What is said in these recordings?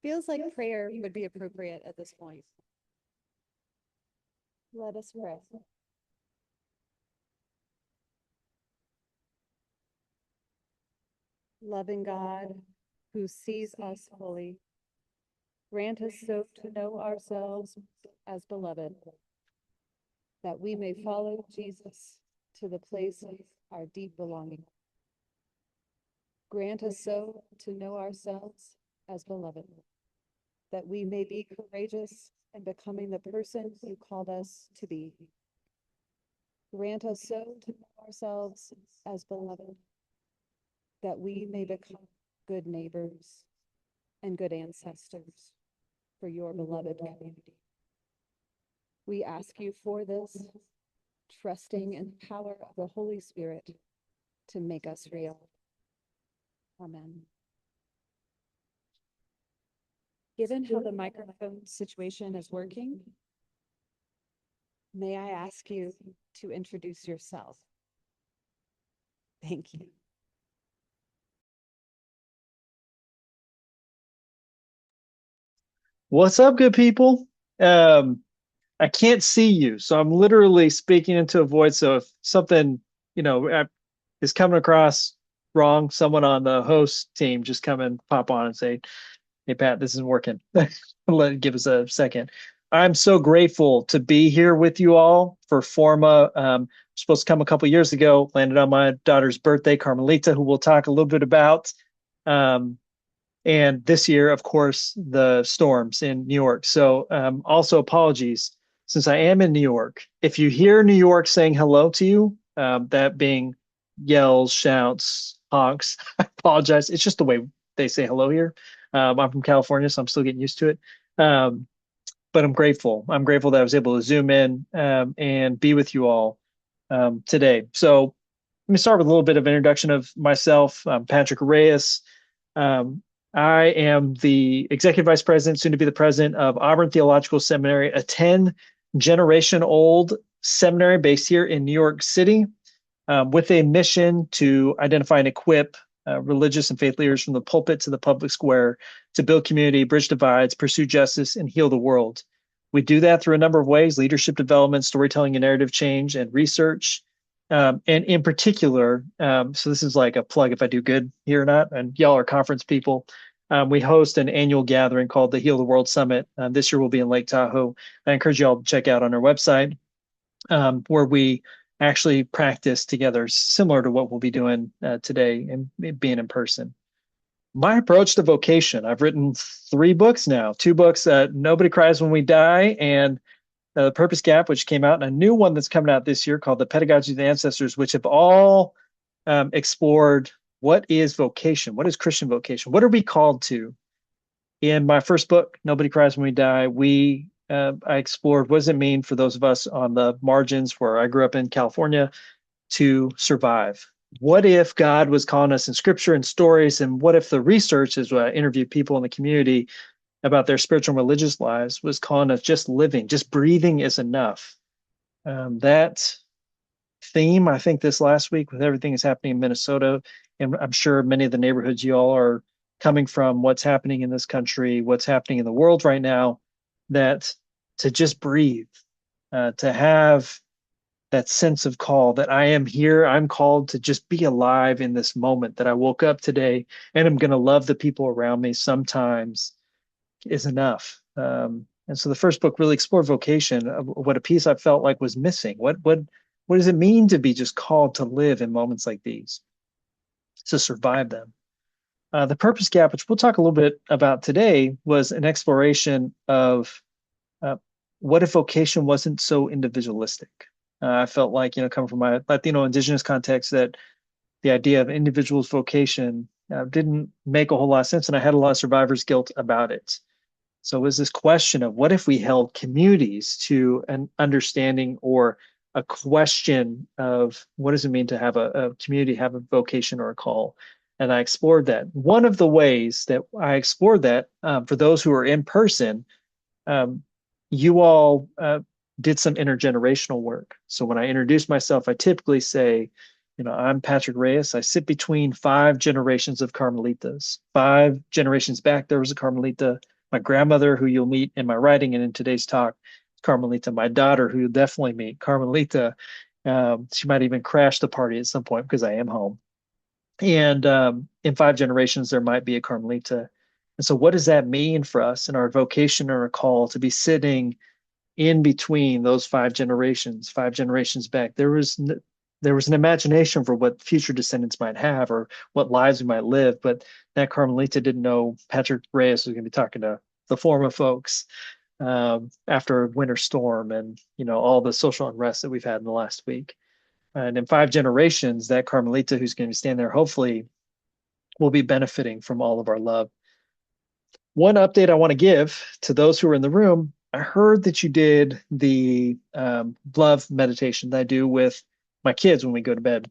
Feels like prayer would be appropriate at this point. Let us pray. Loving God, who sees us fully, grant us so to know ourselves as beloved, that we may follow Jesus to the place of our deep belonging. Grant us so to know ourselves as beloved, that we may be courageous in becoming the person you called us to be. Grant us so to know ourselves as beloved, that we may become good neighbors and good ancestors for your beloved community. We ask you for this, trusting in the power of the Holy Spirit to make us real. Amen. Given how the microphone situation is working, may I ask you to introduce yourself? Thank you. What's up, good people? I can't see you, so I'm literally speaking into a void. So if something, is coming across wrong, someone on the host team just come and pop on and say, "Hey, Pat, this isn't working." Give us a second. I'm so grateful to be here with you all for Forma. Supposed to come a couple years ago, landed on my daughter's birthday, Carmelita, who we'll talk a little bit about. And this year, of course, the storms in New York. So also apologies, since I am in New York. If you hear New York saying hello to you, that being yells, shouts, honks, I apologize. It's just the way they say hello here. I'm from California, so I'm still getting used to it. But I'm grateful. I'm grateful that I was able to zoom in and be with you all today. So let me start with a little bit of introduction of myself. I'm Patrick Reyes. I am the executive vice president, soon to be the president of Auburn Theological Seminary, a 10-generation-old seminary based here in New York City, with a mission to identify and equip religious and faith leaders from the pulpit to the public square to build community, bridge divides, pursue justice, and heal the world. We do that through a number of ways: leadership development, storytelling and narrative change, and research. And in particular, so this is like a plug if I do good here or not, and y'all are conference people. We host an annual gathering called the Heal the World Summit. This year we'll be in Lake Tahoe. I encourage you all to check out on our website, where we actually practice together, similar to what we'll be doing today and being in person. My approach to vocation: I've written 3 books now, 2 books, Nobody Cries When We Die, and The Purpose Gap, which came out, and a new one that's coming out this year called The Pedagogy of the Ancestors, which have all explored what is vocation, what is Christian vocation, what are we called to. In my first book, Nobody Cries When We Die, I explored what does it mean for those of us on the margins where I grew up in California to survive. What if God was calling us in scripture and stories, and what if the research, as I interviewed people in the community about their spiritual and religious lives, was calling us just living, just breathing is enough. That theme, I think, this last week with everything that's happening in Minnesota, and I'm sure many of the neighborhoods you all are coming from, what's happening in this country, what's happening in the world right now, that to just breathe, to have that sense of call that I am here, I'm called to just be alive in this moment, that I woke up today and I'm going to love the people around me sometimes, is enough. And so the first book really explored vocation, what a piece I felt like was missing. What does it mean to be just called to live in moments like these, to survive them? The Purpose Gap, which we'll talk a little bit about today, was an exploration of what if vocation wasn't so individualistic. I felt like, coming from my Latino indigenous context, that the idea of individual's vocation didn't make a whole lot of sense, and I had a lot of survivor's guilt about it. So it was this question of what if we held communities to an understanding or a question of what does it mean to have a community, have a vocation or a call? And I explored that. One of the ways that I explored that, for those who are in person, you all did some intergenerational work. So when I introduce myself, I typically say, I'm Patrick Reyes. I sit between 5 generations of Carmelitas. 5 generations back, there was a Carmelita. My grandmother, who you'll meet in my writing and in today's talk, Carmelita. My daughter, who you'll definitely meet, Carmelita. She might even crash the party at some point because I am home. And in 5 generations, there might be a Carmelita. And so, what does that mean for us in our vocation or our call to be sitting in between those 5 generations, 5 generations back? There was an imagination for what future descendants might have or what lives we might live, but that Carmelita didn't know Patrick Reyes was going to be talking to the Forma folks after a winter storm and all the social unrest that we've had in the last week. And in 5 generations, that Carmelita who's going to stand there, hopefully, will be benefiting from all of our love. One update I want to give to those who are in the room: I heard that you did the love meditation that I do with my kids when we go to bed.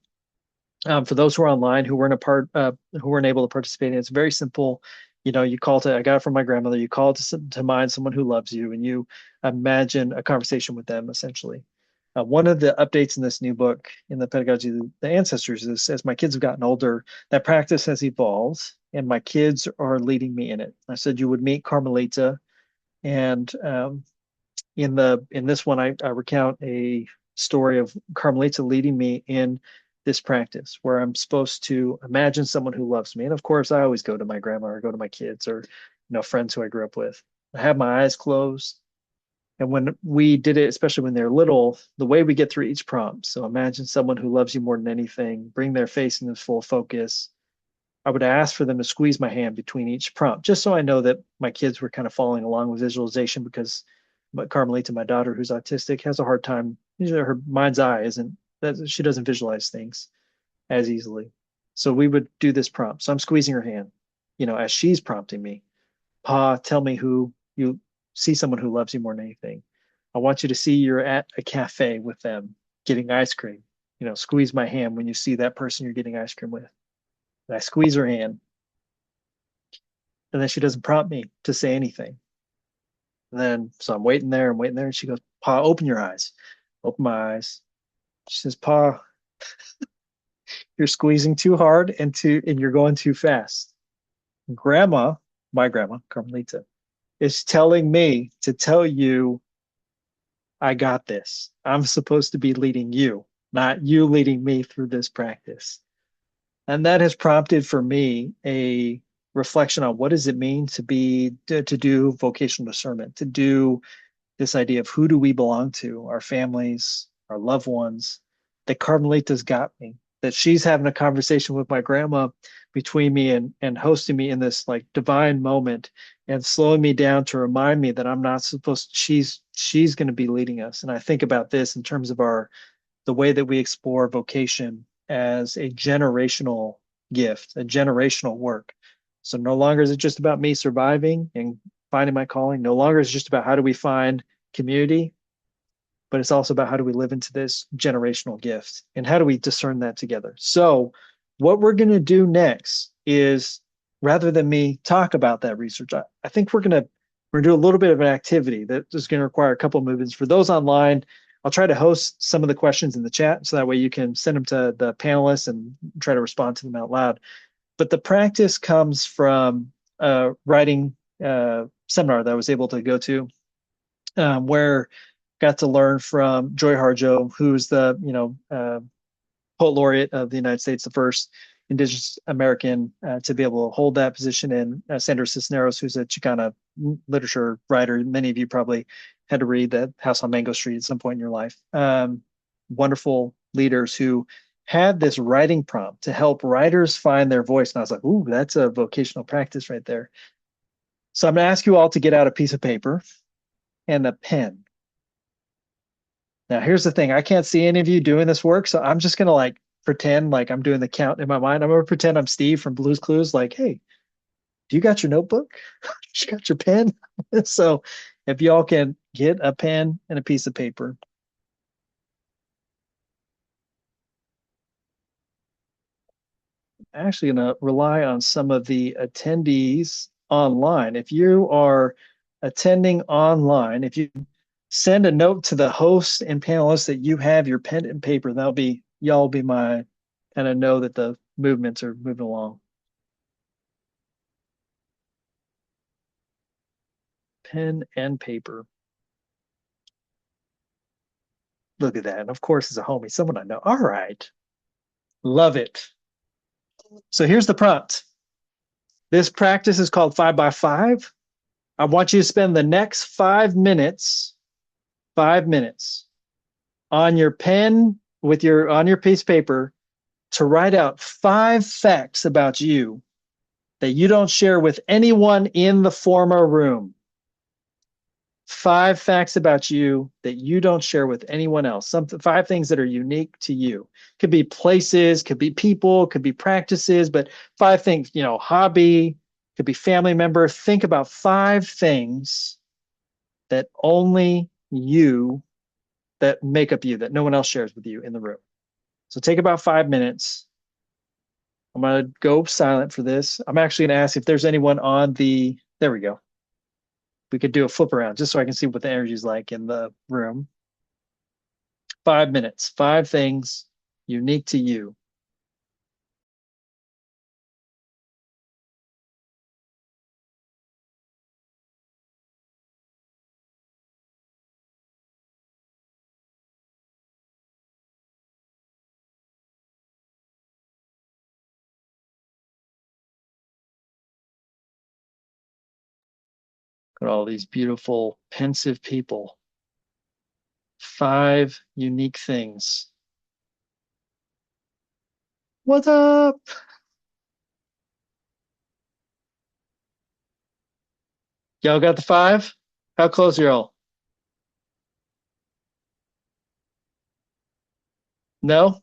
For those who are online who weren't able to participate in it, it's very simple. You call to, I got it from my grandmother. You call to mind someone who loves you, and you imagine a conversation with them, essentially. One of the updates in this new book, in the Pedagogy of the Ancestors, is as my kids have gotten older, that practice has evolved, and my kids are leading me in it. I said you would meet Carmelita, and in this one, I recount a story of Carmelita leading me in this practice where I'm supposed to imagine someone who loves me. And of course, I always go to my grandma or go to my kids or friends who I grew up with. I have my eyes closed. And when we did it, especially when they're little, the way we get through each prompt. So imagine someone who loves you more than anything, bring their face into full focus. I would ask for them to squeeze my hand between each prompt, just so I know that my kids were kind of following along with visualization, because Carmelita, my daughter, who's autistic, has a hard time. Usually her mind's eye isn't that she doesn't visualize things as easily. So we would do this prompt. So I'm squeezing her hand, as she's prompting me. Pa, tell me who you see someone who loves you more than anything. I want you to see you're at a cafe with them getting ice cream. Squeeze my hand when you see that person you're getting ice cream with. And I squeeze her hand. And then she doesn't prompt me to say anything. And then, so I'm waiting there, and she goes, Pa, open your eyes. Open my eyes. She says, Pa, you're squeezing too hard and you're going too fast. Grandma, my grandma, Carmelita, is telling me to tell you, I got this. I'm supposed to be leading you, not you leading me through this practice. And that has prompted for me a reflection on what does it mean to do vocational discernment, to do this idea of who do we belong to, our families, our loved ones. That Carmelita's got me, that she's having a conversation with my grandma between me and hosting me in this like divine moment and slowing me down to remind me that I'm not supposed to, she's going to be leading us. And I think about this in terms of the way that we explore vocation as a generational gift, a generational work. So no longer is it just about me surviving and finding my calling. No longer is it just about how do we find community, but it's also about how do we live into this generational gift and how do we discern that together. So what we're going to do next is, rather than me talk about that research, I think we're going to do a little bit of an activity that is going to require a couple of movements. For those online, I'll try to host some of the questions in the chat so that way you can send them to the panelists and try to respond to them out loud. But the practice comes from a writing seminar that I was able to go to, where I got to learn from Joy Harjo, who's the poet laureate of the United States, the first Indigenous American to be able to hold that position, and Sandra Cisneros, who's a Chicana literature writer. Many of you probably had to read that House on Mango Street at some point in your life. Wonderful leaders who had this writing prompt to help writers find their voice. And I was like, ooh, that's a vocational practice right there. So I'm going to ask you all to get out a piece of paper and a pen. Now, here's the thing. I can't see any of you doing this work, so I'm just going to like pretend like I'm doing the count in my mind. I'm going to pretend I'm Steve from Blue's Clues. Like, hey, do you got your notebook? You got your pen? So if y'all can get a pen and a piece of paper. I'm actually going to rely on some of the attendees online. If you are attending online, if you send a note to the host and panelists that you have your pen and paper, y'all will be my kind of know that the movements are moving along. pen and paper. Look at that. And of course, it's a homie, someone I know. All right. Love it. So here's the prompt. This practice is called 5x5. I want you to spend the next 5 minutes on your pen on your piece of paper to write out 5 facts about you that you don't share with anyone in the Forma room. 5 facts about you that you don't share with anyone else. 5 things that are unique to you. Could be places, could be people, could be practices, but 5 things, hobby, could be family member. Think about 5 things that only you, that make up you, that no one else shares with you in the room. So take about 5 minutes. I'm going to go silent for this. I'm actually going to ask if there's anyone there we go. We could do a flip around just so I can see what the energy is like in the room. 5 minutes, 5 things unique to you. Look at all these beautiful, pensive people. 5 unique things. What's up? Y'all got the 5? How close are y'all? No?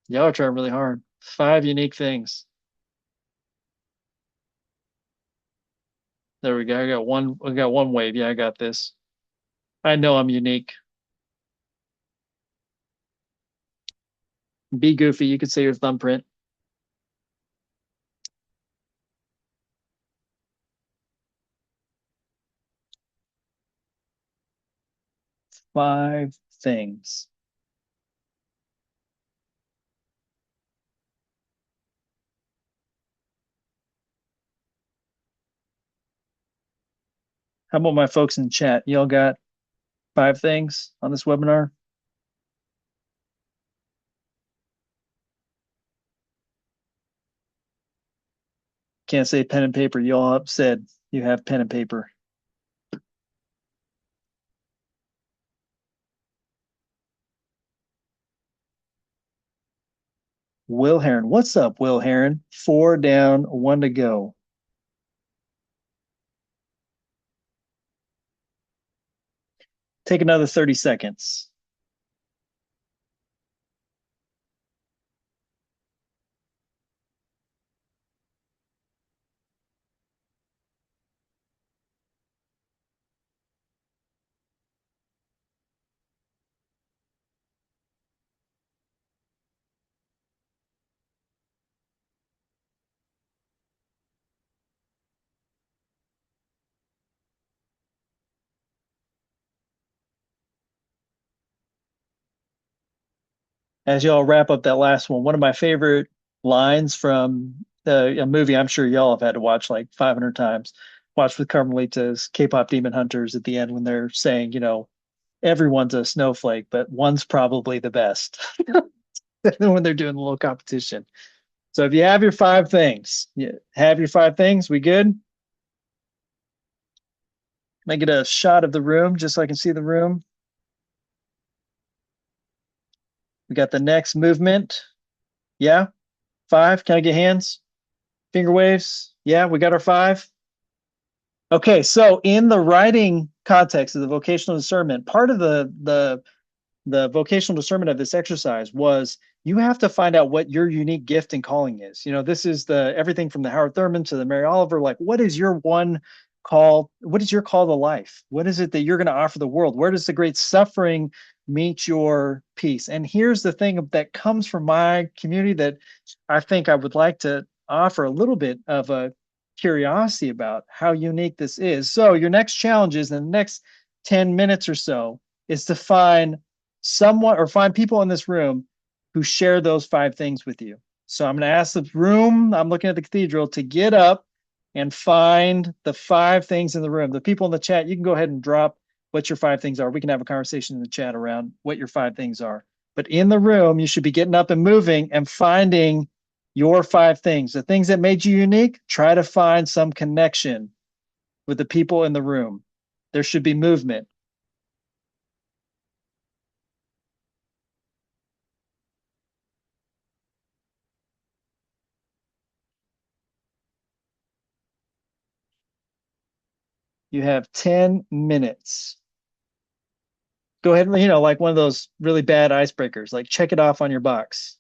Y'all are trying really hard. 5 unique things. There we go. We got one wave. Yeah, I got this. I know I'm unique. Be goofy. You could say your thumbprint. Five things. How about my folks in chat? Y'all got 5 things on this webinar? Can't say pen and paper. Y'all upset. You have pen and paper. Will Heron. What's up, Will Heron? 4 down, 1 to go. Take another 30 seconds. As y'all wrap up that last one of my favorite lines from a movie I'm sure y'all have had to watch like 500 times, watch with Carmelita's K-pop Demon Hunters at the end when they're saying, everyone's a snowflake, but one's probably the best when they're doing a little competition. So if you have your 5 things, we good? Can I get a shot of the room just so I can see the room? We got the next movement. Yeah. 5. Can I get hands? Finger waves? Yeah, we got our 5. Okay, so in the writing context of the vocational discernment, part of the vocational discernment of this exercise was you have to find out what your unique gift and calling is. This is everything from the Howard Thurman to the Mary Oliver. Like, what is your one call? What is your call to life? What is it that you're going to offer the world? Where does the great suffering meet your peace? And here's the thing that comes from my community that I think I would like to offer a little bit of a curiosity about how unique this is. So your next challenge is in the next 10 minutes or so is to find someone or find people in this room who share those 5 things with you. So I'm going to ask the room, I'm looking at the cathedral, to get up and find the 5 things in the room. The people in the chat, you can go ahead and drop what your 5 things are. We can have a conversation in the chat around what your 5 things are. But in the room, you should be getting up and moving and finding your 5 things. The things that made you unique, try to find some connection with the people in the room. There should be movement. You have 10 minutes. Go ahead and, like one of those really bad icebreakers, like check it off on your box.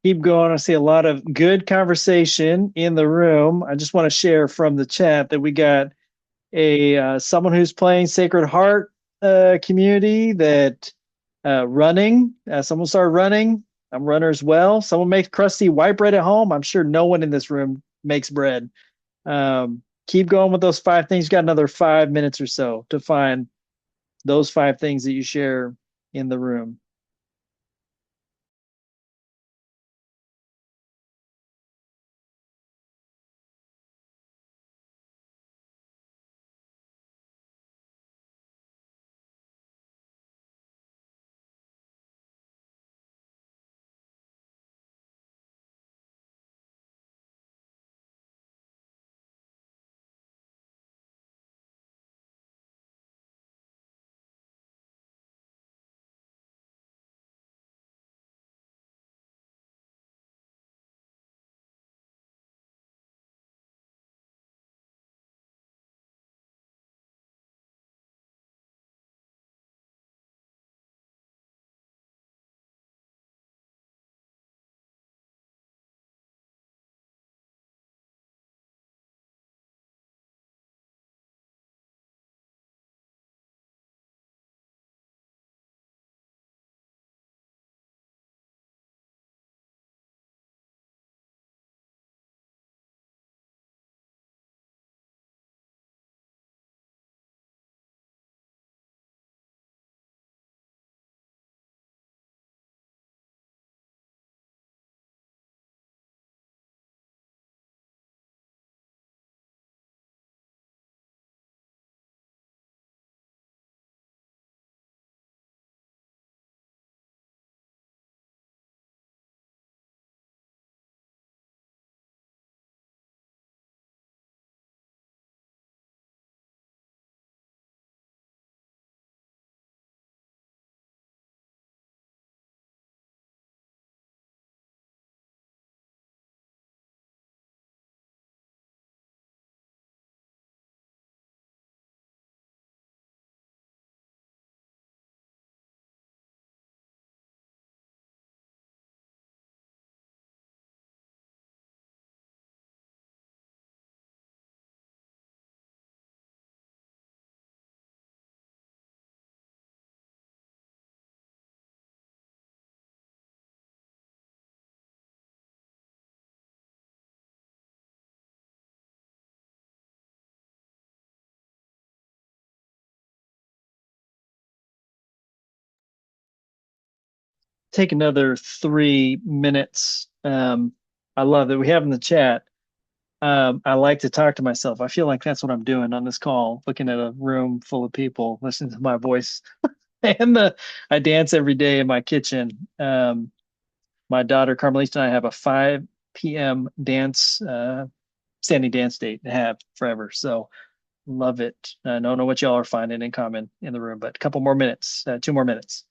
Keep going. I see a lot of good conversation in the room. I just want to share from the chat that we got a someone who's playing Sacred Heart community that running. Someone started running. I'm a runner as well. Someone makes crusty white bread at home. I'm sure no one in this room makes bread. Keep going with those 5 things. You got another 5 minutes or so to find those 5 things that you share in the room. take another 3 minutes. I love that we have in the chat. I like to talk to myself. I feel like that's what I'm doing on this call, looking at a room full of people, listening to my voice. And I dance every day in my kitchen. My daughter Carmelita and I have a 5 p.m. dance, standing dance date to have forever. So love it. I don't know what y'all are finding in common in the room, but a couple more minutes, 2 more minutes.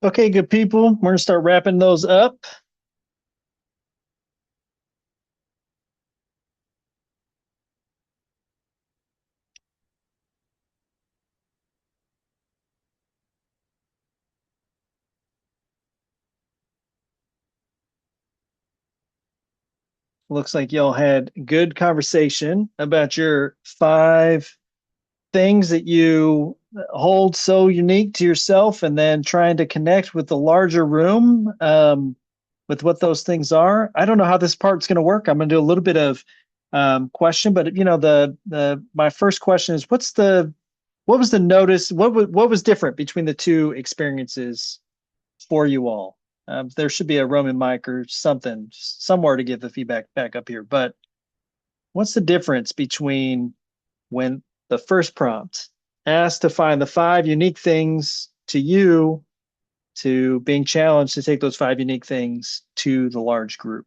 Okay, good people. We're gonna start wrapping those up. Looks like y'all had good conversation about your 5 things that you hold so unique to yourself, and then trying to connect with the larger room, with what those things are. I don't know how this part's going to work. I'm going to do a little bit of question, but the my first question is, what was the notice? What was different between the two experiences for you all? There should be a Roman mic or something somewhere to give the feedback back up here. But what's the difference between when the first prompt asked to find the 5 unique things to you, to being challenged to take those 5 unique things to the large group?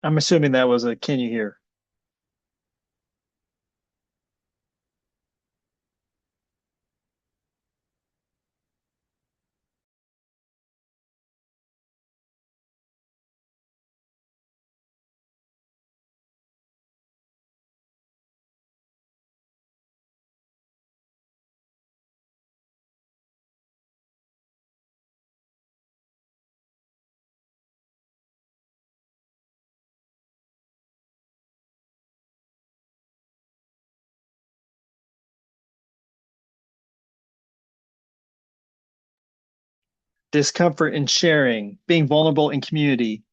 I'm assuming that was a can you hear? Discomfort in sharing, being vulnerable in community.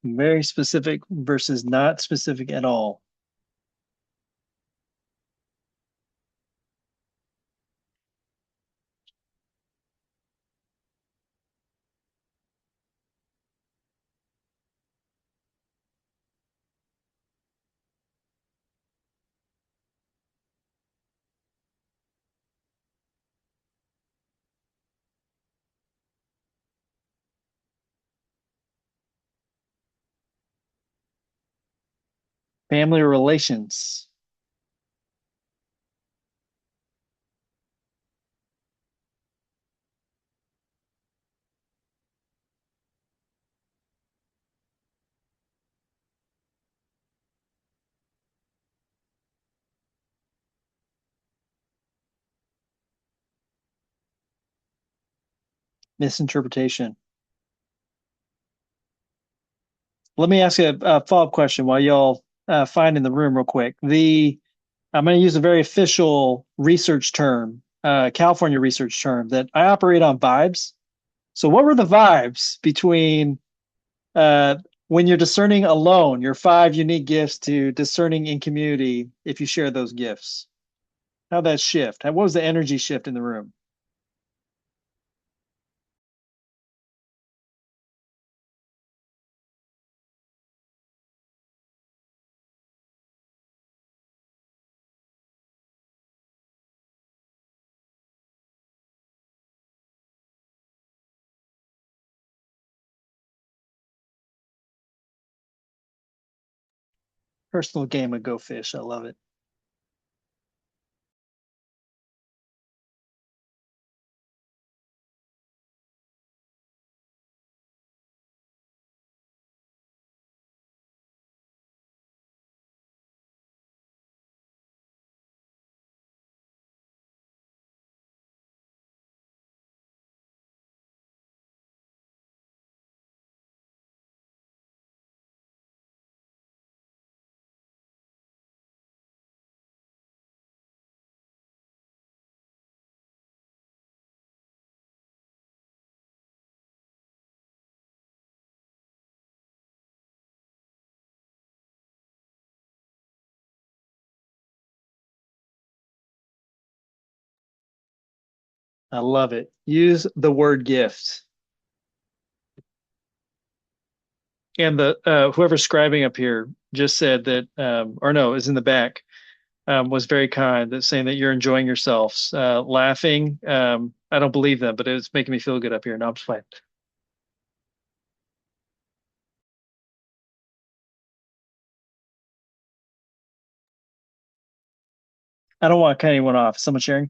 Very specific versus not specific at all. Family relations. Misinterpretation. Let me ask you a follow-up question while y'all find in the room real quick. I'm going to use a very official research term, California research term, that I operate on vibes. So, what were the vibes between uh, when you're discerning alone, your five unique gifts, to discerning in community if you share those gifts? How that shift? What was the energy shift in the room? Personal game of Go Fish. I love it. I love it. Use the word gift. And the whoever's scribing up here just said that, or no, is in the back, was very kind. That saying that you're enjoying yourselves, laughing. I don't believe them, but it's making me feel good up here. No, I'm just fine. I don't want to cut anyone off. Someone sharing?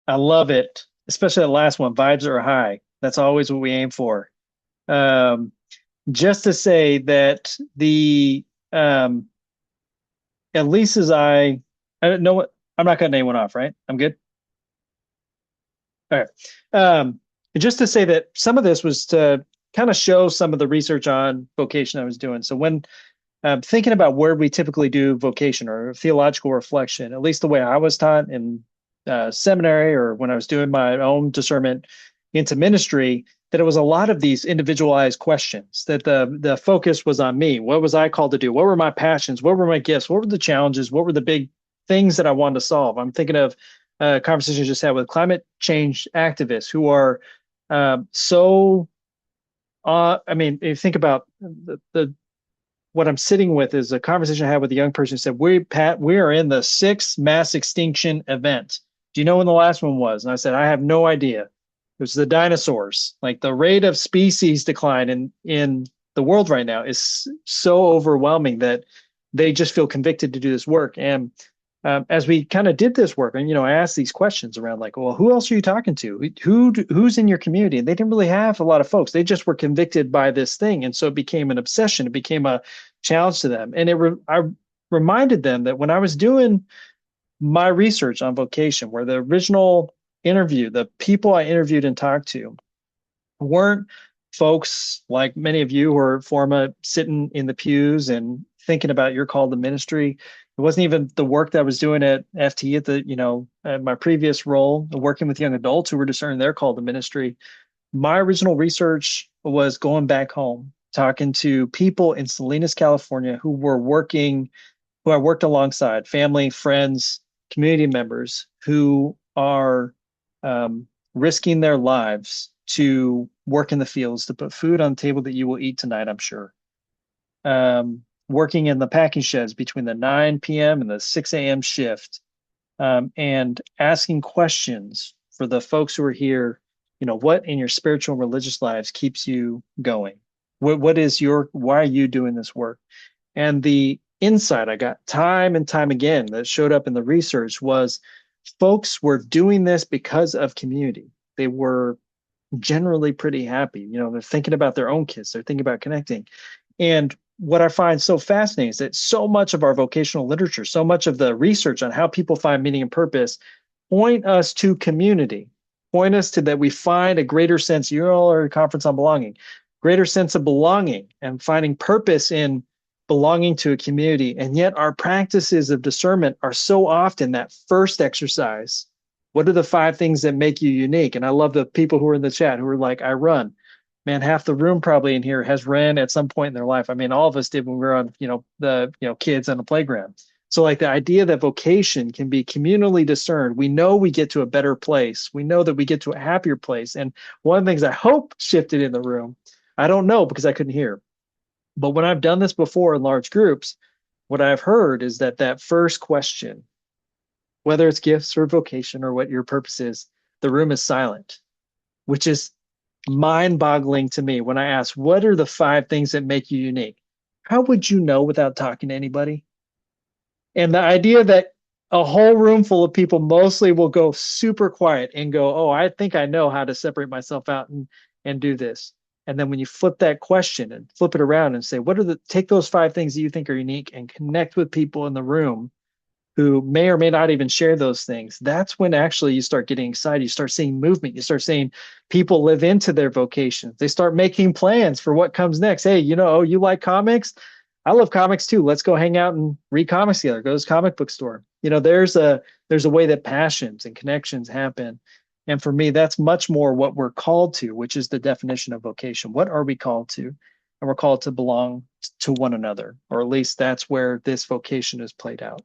I love it, especially the last one. Vibes are high. That's always what we aim for. Um, just to say that um, at least as I don't know what, I'm not going to name one off, right? I'm good. All right. Just to say that some of this was to kind of show some of the research on vocation I was doing. So when thinking about where we typically do vocation or theological reflection, at least the way I was taught in seminary or when I was doing my own discernment into ministry, that it was a lot of these individualized questions, that the focus was on me. What was I called to do? What were my passions? What were my gifts? What were the challenges? What were the big things that I wanted to solve? I'm thinking of a conversation I just had with climate change activists who are so I mean, if you think about the what I'm sitting with is a conversation I had with a young person who said, Pat, we are in the sixth mass extinction event. Do you know when the last one was? And I said, I have no idea. It was the dinosaurs. Like the rate of species decline in the world right now is so overwhelming that they just feel convicted to do this work. And as we kind of did this work, and I asked these questions around, like, well, who else are you talking to? Who's in your community? And they didn't really have a lot of folks. They just were convicted by this thing, and so it became an obsession. It became a challenge to them, and I reminded them that when I was doing my research on vocation, where the original interview, the people I interviewed and talked to weren't folks like many of you who are Forma sitting in the pews and thinking about your call to ministry. It wasn't even the work that I was doing at FT at at my previous role, working with young adults who were discerning their call to ministry. My original research was going back home, talking to people in Salinas, California, who I worked alongside, family, friends, community members who are risking their lives to work in the fields to put food on the table that you will eat tonight, I'm sure. Working in the packing sheds between the 9 p.m. and the 6 a.m. shift, and asking questions for the folks who are here. What in your spiritual and religious lives keeps you going? Why are you doing this work? And the insight I got time and time again that showed up in the research was folks were doing this because of community. They were generally pretty happy. They're thinking about their own kids, they're thinking about connecting. And what I find so fascinating is that so much of our vocational literature, so much of the research on how people find meaning and purpose point us to community, point us to that we find a greater sense. You all are a conference on belonging, greater sense of belonging and finding purpose in belonging to a community. And yet our practices of discernment are so often that first exercise. What are the 5 things that make you unique? And I love the people who are in the chat who are like, I run. Man, half the room probably in here has ran at some point in their life. I mean, all of us did when we were on, kids on the playground. So like the idea that vocation can be communally discerned, we know we get to a better place. We know that we get to a happier place. And one of the things I hope shifted in the room, I don't know because I couldn't hear. But when I've done this before in large groups, what I've heard is that first question, whether it's gifts or vocation or what your purpose is, the room is silent, which is mind-boggling to me when I ask, what are the 5 things that make you unique? How would you know without talking to anybody? And the idea that a whole room full of people mostly will go super quiet and go, oh, I think I know how to separate myself out and do this. And then when you flip that question and flip it around and say, take those 5 things that you think are unique and connect with people in the room who may or may not even share those things, that's when actually you start getting excited. You start seeing movement. You start seeing people live into their vocations. They start making plans for what comes next. Hey, you like comics? I love comics too. Let's go hang out and read comics together. Go to this comic book store. There's a way that passions and connections happen. And for me, that's much more what we're called to, which is the definition of vocation. What are we called to? And we're called to belong to one another, or at least that's where this vocation is played out.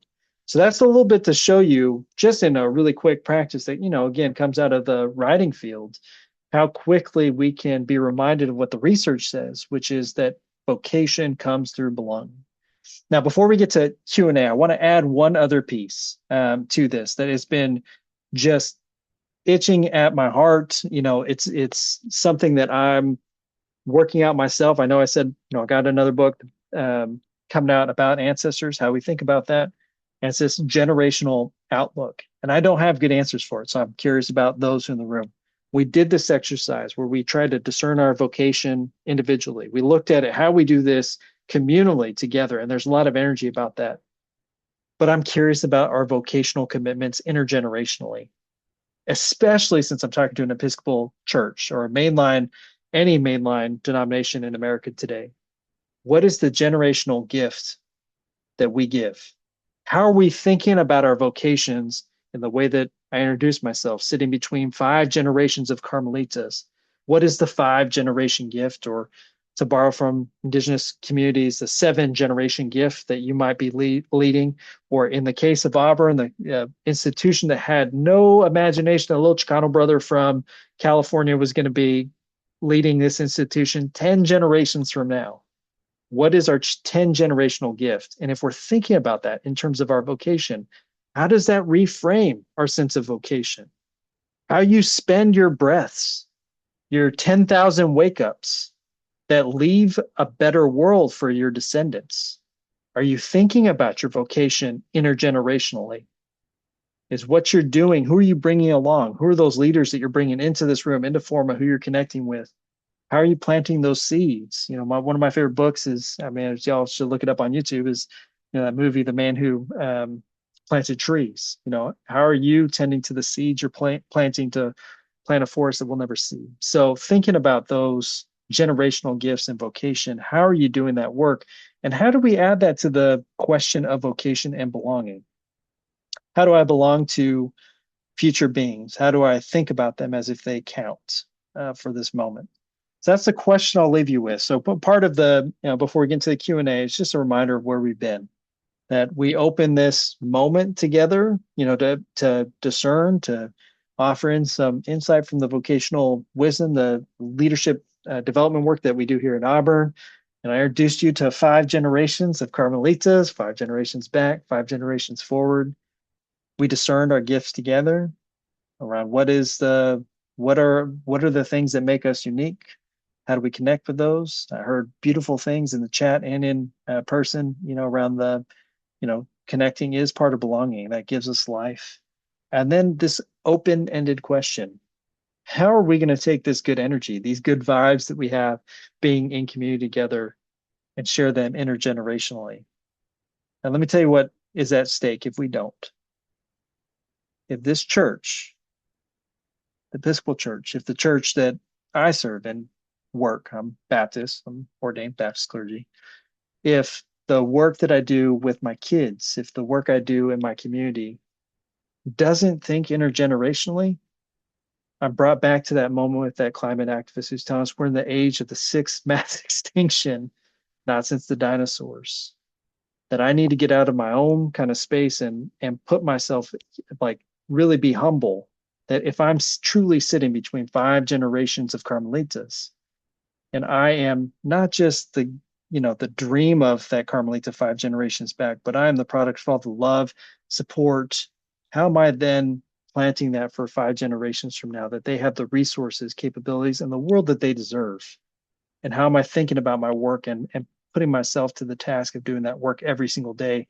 So that's a little bit to show you, just in a really quick practice that, again, comes out of the writing field, how quickly we can be reminded of what the research says, which is that vocation comes through belonging. Now, before we get to Q&A, I want to add one other piece to this that has been just itching at my heart. It's something that I'm working out myself. I know I said, I got another book coming out about ancestors, how we think about that. And it's this generational outlook. And I don't have good answers for it. So I'm curious about those in the room. We did this exercise where we tried to discern our vocation individually. We looked at it, how we do this communally together. And there's a lot of energy about that. But I'm curious about our vocational commitments intergenerationally, especially since I'm talking to an Episcopal church or a mainline, any mainline denomination in America today. What is the generational gift that we give? How are we thinking about our vocations in the way that I introduced myself, sitting between five generations of Carmelitas? What is the five-generation gift, or to borrow from indigenous communities, the seven-generation gift that you might be leading? Or in the case of Auburn, the institution that had no imagination, a little Chicano brother from California was going to be leading this institution 10 generations from now. What is our 10 generational gift? And if we're thinking about that in terms of our vocation, how does that reframe our sense of vocation? How you spend your breaths, your 10,000 wake ups that leave a better world for your descendants? Are you thinking about your vocation intergenerationally? Is what you're doing, who are you bringing along? Who are those leaders that you're bringing into this room, into Forma, who you're connecting with? How are you planting those seeds? One of my favorite books is, I mean, y'all should look it up on YouTube, is that movie, The Man Who Planted Trees. How are you tending to the seeds you're planting to plant a forest that we'll never see? So thinking about those generational gifts and vocation, how are you doing that work? And how do we add that to the question of vocation and belonging? How do I belong to future beings? How do I think about them as if they count for this moment? So that's the question I'll leave you with. So part of the, before we get into the Q&A, it's just a reminder of where we've been, that we open this moment together, to discern, to offer in some insight from the vocational wisdom, the leadership development work that we do here at Auburn. And I introduced you to 5 generations of Carmelitas, 5 generations back, 5 generations forward. We discerned our gifts together around what are the things that make us unique. How do we connect with those? I heard beautiful things in the chat and in person, around the, connecting is part of belonging. That gives us life. And then this open-ended question: how are we going to take this good energy, these good vibes that we have being in community together, and share them intergenerationally? And let me tell you what is at stake if we don't. If this church, the Episcopal Church, if the church that I serve and work, I'm Baptist, I'm ordained Baptist clergy, if the work that I do with my kids, if the work I do in my community doesn't think intergenerationally, I'm brought back to that moment with that climate activist who's telling us we're in the age of the 6th mass extinction, not since the dinosaurs. That I need to get out of my own kind of space and put myself, like, really be humble. That if I'm truly sitting between 5 generations of Carmelitas, and I am not just the dream of that Carmelita 5 generations back, but I am the product of all the love, support. How am I then planting that for 5 generations from now, that they have the resources, capabilities, and the world that they deserve? And how am I thinking about my work and putting myself to the task of doing that work every single day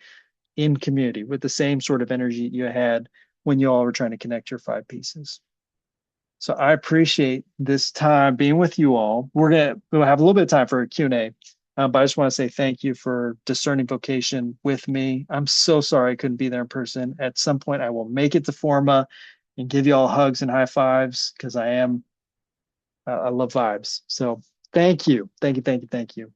in community with the same sort of energy you had when you all were trying to connect your 5 pieces? So I appreciate this time being with you all. We'll have a little bit of time for a Q&A, but I just want to say thank you for discerning vocation with me. I'm so sorry I couldn't be there in person. At some point, I will make it to Forma and give you all hugs and high fives, because I love vibes. So thank you. Thank you, thank you, thank you.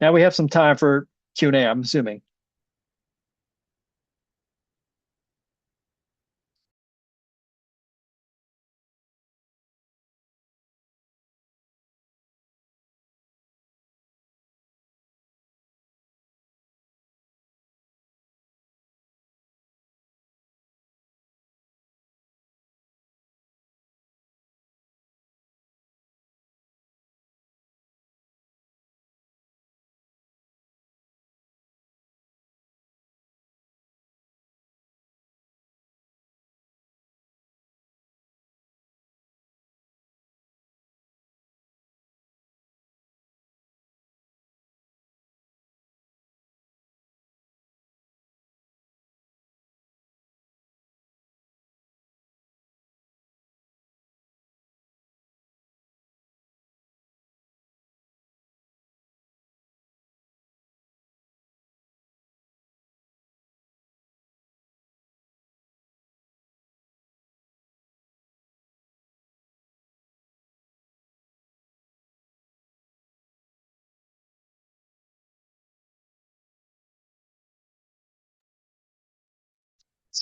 Now we have some time for Q&A, I'm assuming.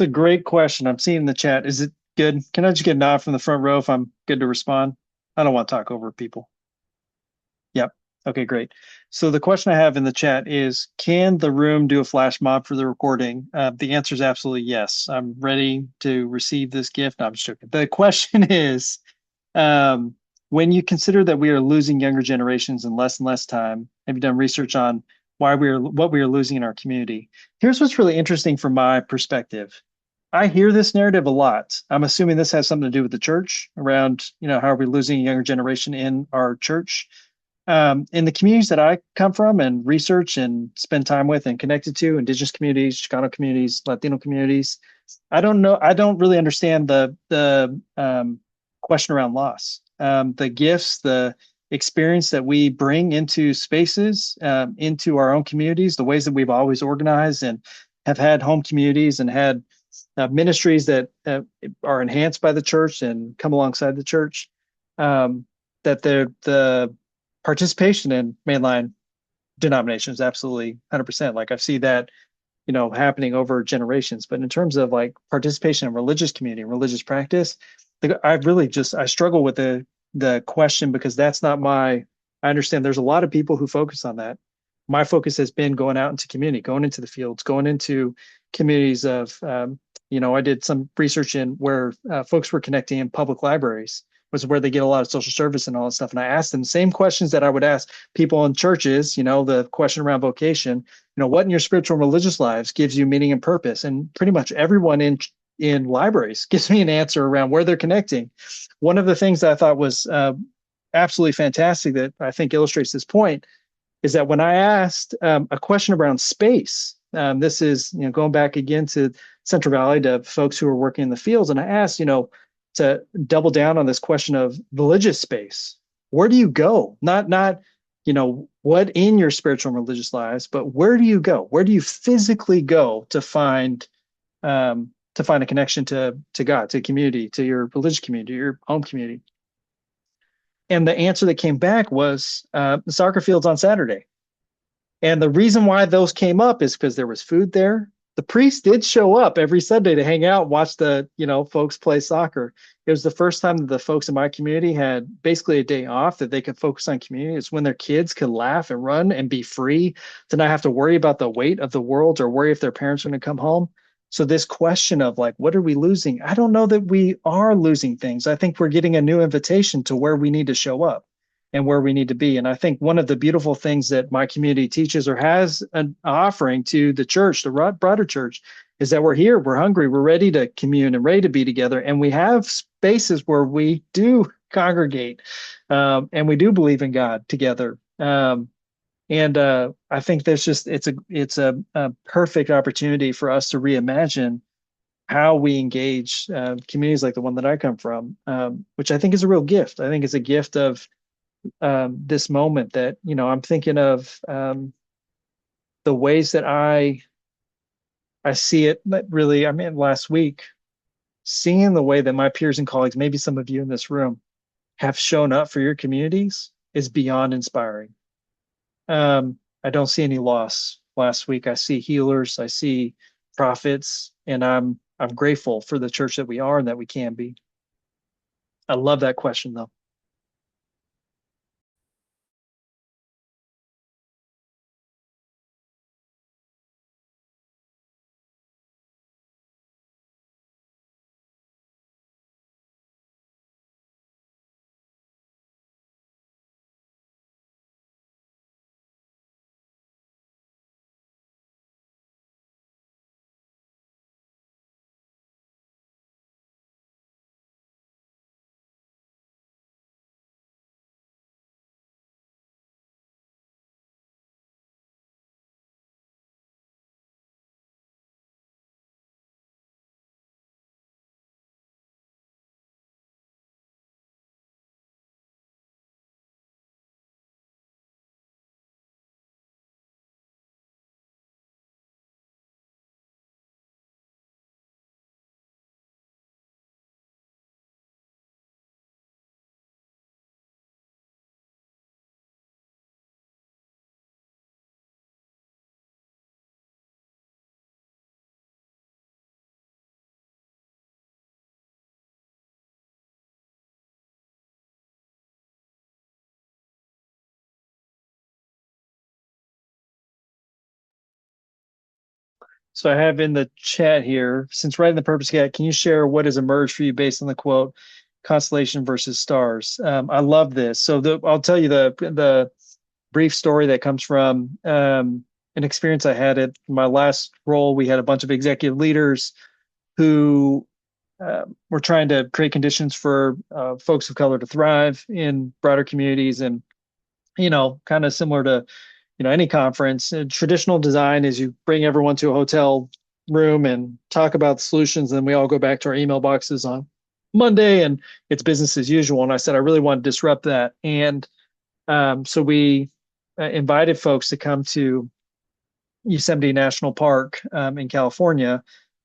It's a great question. I'm seeing in the chat. Is it good? Can I just get a nod from the front row if I'm good to respond? I don't want to talk over people. Yep. Okay, great. So the question I have in the chat is, can the room do a flash mob for the recording? The answer is absolutely yes. I'm ready to receive this gift. No, I'm just joking. The question is, um, when you consider that we are losing younger generations in less and less time, have you done research on what we are losing in our community? Here's what's really interesting from my perspective. I hear this narrative a lot. I'm assuming this has something to do with the church around, how are we losing a younger generation in our church? In the communities that I come from and research and spend time with and connected to, indigenous communities, Chicano communities, Latino communities, I don't know. I don't really understand the question around loss. The gifts, the experience that we bring into spaces, into our own communities, the ways that we've always organized and have had home communities and had ministries that are enhanced by the church and come alongside the church. That the participation in mainline denominations absolutely 100%. Like I've seen that happening over generations. But in terms of like participation in religious community, religious practice, like I struggle with the question because that's not my. I understand there's a lot of people who focus on that. My focus has been going out into community, going into the fields, going into communities of, I did some research in where folks were connecting in public libraries, was where they get a lot of social service and all that stuff. And I asked them the same questions that I would ask people in churches, the question around vocation, what in your spiritual and religious lives gives you meaning and purpose? And pretty much everyone in libraries gives me an answer around where they're connecting. One of the things that I thought was absolutely fantastic that I think illustrates this point is that when I asked a question around space, this is going back again to Central Valley to folks who are working in the fields, and I asked to double down on this question of religious space. Where do you go? Not what in your spiritual and religious lives, but where do you go? Where do you physically go to find a connection to God, to community, to your religious community, your home community? And the answer that came back was the soccer fields on Saturday. And the reason why those came up is because there was food there. The priest did show up every Sunday to hang out and watch the, folks play soccer. It was the first time that the folks in my community had basically a day off that they could focus on community. It's when their kids could laugh and run and be free to not have to worry about the weight of the world or worry if their parents are going to come home. So this question of like, what are we losing? I don't know that we are losing things. I think we're getting a new invitation to where we need to show up and where we need to be. And I think one of the beautiful things that my community teaches or has an offering to the church, the broader church, is that we're here, we're hungry, we're ready to commune and ready to be together. And we have spaces where we do congregate and we do believe in God together. And I think it's a perfect opportunity for us to reimagine how we engage communities like the one that I come from, which I think is a real gift. I think it's a gift of this moment that I'm thinking of the ways that I see it. But really, I mean, last week, seeing the way that my peers and colleagues, maybe some of you in this room, have shown up for your communities is beyond inspiring. I don't see any loss. Last week, I see healers, I see prophets, and I'm grateful for the church that we are and that we can be. I love that question, though. So I have in the chat here, since writing the purpose guide, can you share what has emerged for you based on the quote, constellation versus stars? I love this. So I'll tell you the brief story that comes from an experience I had at my last role. We had a bunch of executive leaders who were trying to create conditions for folks of color to thrive in broader communities, and kind of similar to any conference. Traditional design is you bring everyone to a hotel room and talk about the solutions, and then we all go back to our email boxes on Monday, and it's business as usual. And I said I really want to disrupt that, and so we invited folks to come to Yosemite National Park in California,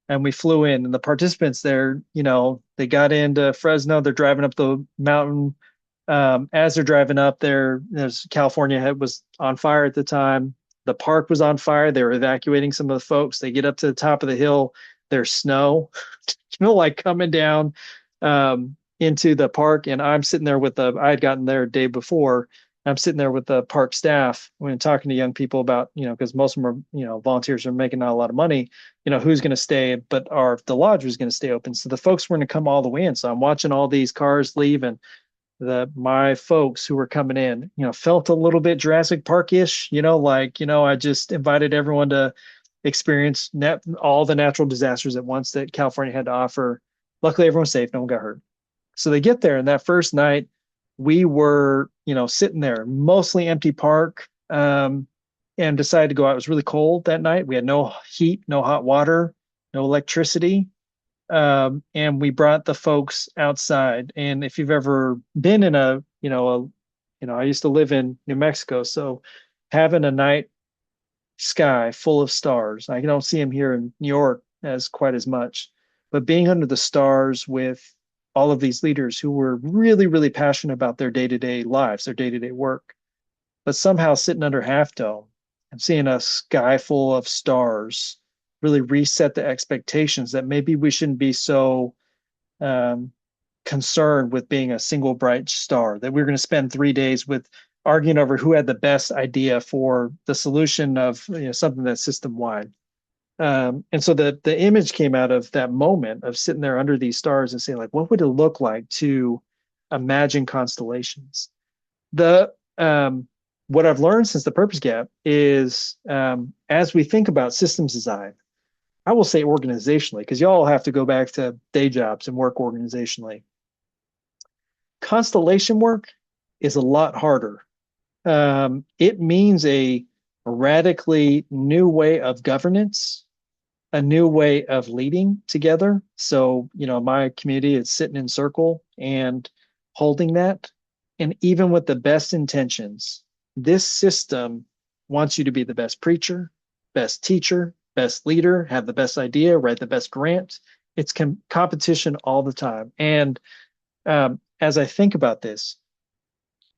and we flew in. And the participants there, they got into Fresno. They're driving up the mountain. As they're driving up there's California was on fire at the time. The park was on fire. They were evacuating some of the folks. They get up to the top of the hill. There's snow, like coming down into the park. And I'm sitting there I had gotten there a day before. I'm sitting there with the park staff when talking to young people about, because most of them are, volunteers are making not a lot of money, who's going to stay, but the lodge was going to stay open. So the folks were going to come all the way in. So I'm watching all these cars leave, and my folks who were coming in, felt a little bit Jurassic Park-ish, I just invited everyone to experience all the natural disasters at once that California had to offer. Luckily, everyone's safe. No one got hurt. So they get there, and that first night, we were, sitting there, mostly empty park, and decided to go out. It was really cold that night. We had no heat, no hot water, no electricity. And we brought the folks outside. And if you've ever been in I used to live in New Mexico, so having a night sky full of stars, I don't see them here in New York as quite as much, but being under the stars with all of these leaders who were really, really passionate about their day-to-day lives, their day-to-day work, but somehow sitting under Half Dome and seeing a sky full of stars really reset the expectations that maybe we shouldn't be so concerned with being a single bright star, that we're going to spend 3 days with arguing over who had the best idea for the solution of something that's system wide. And so the image came out of that moment of sitting there under these stars and saying, like, what would it look like to imagine constellations? What I've learned since the Purpose Gap is, as we think about systems design, I will say organizationally, because y'all have to go back to day jobs and work organizationally. Constellation work is a lot harder. It means a radically new way of governance, a new way of leading together. So, my community is sitting in circle and holding that. And even with the best intentions, this system wants you to be the best preacher, best teacher, best leader, have the best idea, write the best grant. It's competition all the time. And as I think about this,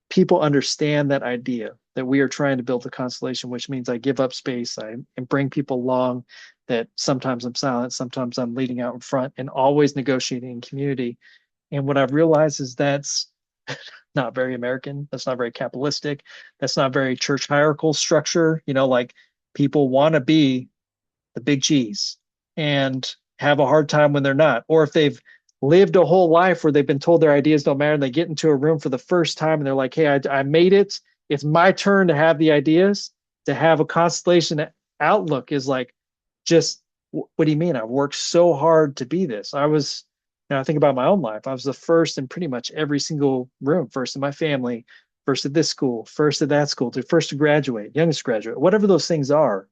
people understand that idea that we are trying to build a constellation, which means I give up space, and bring people along, that sometimes I'm silent, sometimes I'm leading out in front, and always negotiating in community. And what I've realized is that's not very American. That's not very capitalistic. That's not very church hierarchical structure. Like, people want to be the big G's and have a hard time when they're not. Or if they've lived a whole life where they've been told their ideas don't matter, and they get into a room for the first time and they're like, hey, I made it. It's my turn to have the ideas. To have a constellation outlook is like, just, what do you mean? I've worked so hard to be this. I think about my own life. I was the first in pretty much every single room, first in my family, first at this school, first at that school, first to graduate, youngest graduate, whatever those things are.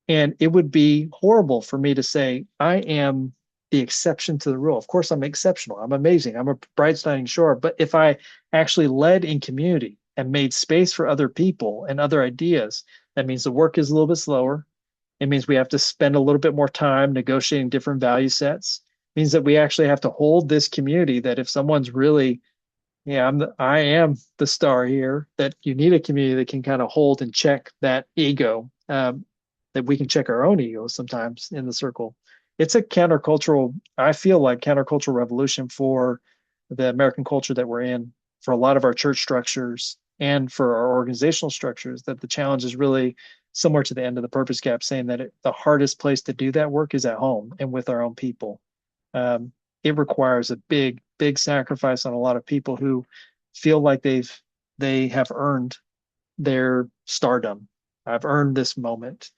And it would be horrible for me to say, I am the exception to the rule. Of course, I'm exceptional. I'm amazing. I'm a bright shining star. But if I actually led in community and made space for other people and other ideas, that means the work is a little bit slower. It means we have to spend a little bit more time negotiating different value sets. It means that we actually have to hold this community, that if someone's really, I am the star here, that you need a community that can kind of hold and check that ego, that we can check our own egos sometimes in the circle. It's a I feel like countercultural revolution for the American culture that we're in, for a lot of our church structures and for our organizational structures, that the challenge is really similar to the end of the purpose gap, saying that the hardest place to do that work is at home and with our own people. It requires a big sacrifice on a lot of people who feel like they have earned their stardom. I've earned this moment.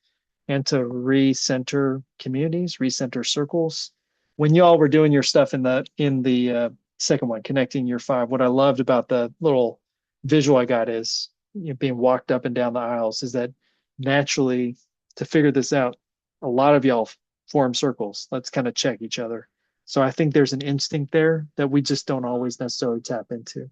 And to recenter communities, recenter circles. When y'all were doing your stuff in the second one, connecting your five, what I loved about the little visual I got is, being walked up and down the aisles, is that naturally, to figure this out, a lot of y'all form circles. Let's kind of check each other. So I think there's an instinct there that we just don't always necessarily tap into.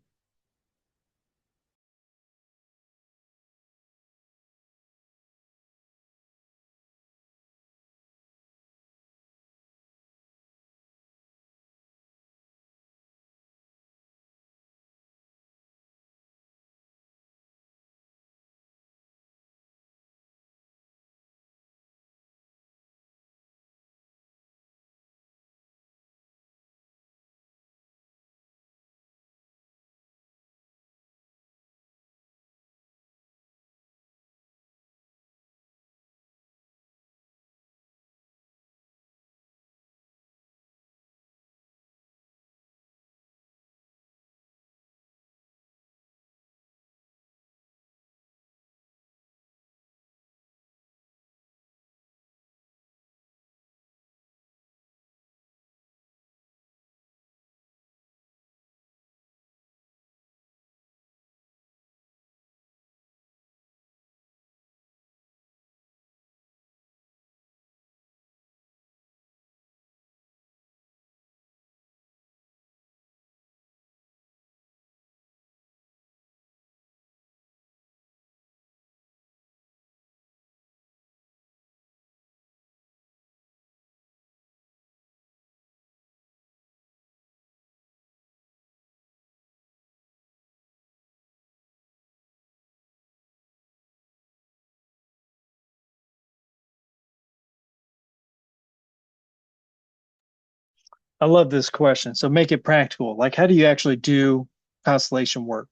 I love this question. So make it practical. Like, how do you actually do constellation work?